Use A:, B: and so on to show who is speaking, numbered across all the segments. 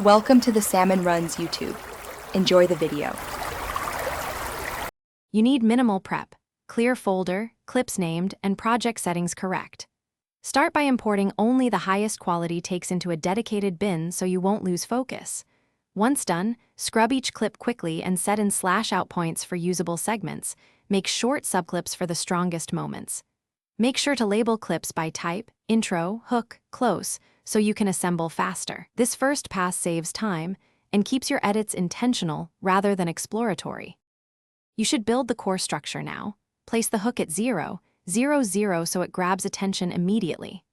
A: Welcome to the Salmon Runs YouTube. Enjoy the video.
B: You need minimal prep, clear folder, clips named, and project settings correct. Start by importing only the highest quality takes into a dedicated bin so you won't lose focus. Once done, scrub each clip quickly and set in /out points for usable segments. Make short subclips for the strongest moments. Make sure to label clips by type, intro, hook, close, so you can assemble faster. This first pass saves time and keeps your edits intentional rather than exploratory. You should build the core structure now. Place the hook at 0, 0, 0 so it grabs attention immediately.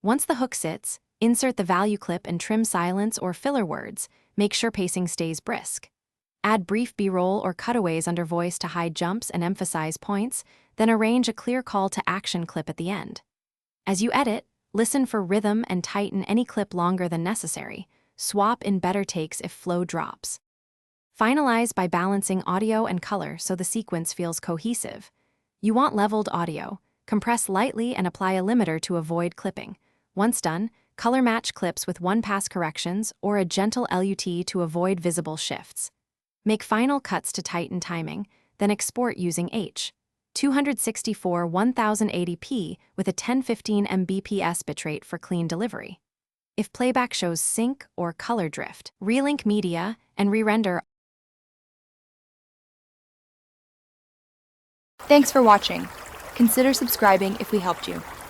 B: Once the hook sits, insert the value clip and trim silence or filler words. Make sure pacing stays brisk. Add brief B-roll or cutaways under voice to hide jumps and emphasize points, then arrange a clear call to action clip at the end. As you edit, listen for rhythm and tighten any clip longer than necessary. Swap in better takes if flow drops. Finalize by balancing audio and color so the sequence feels cohesive. You want leveled audio. Compress lightly and apply a limiter to avoid clipping. Once done, color match clips with one-pass corrections or a gentle LUT to avoid visible shifts. Make final cuts to tighten timing, then export using H.264 1080p with a 1015 Mbps bitrate for clean delivery. If playback shows sync or color drift, relink media and re-render.
A: Thanks for watching. Consider subscribing if we helped you.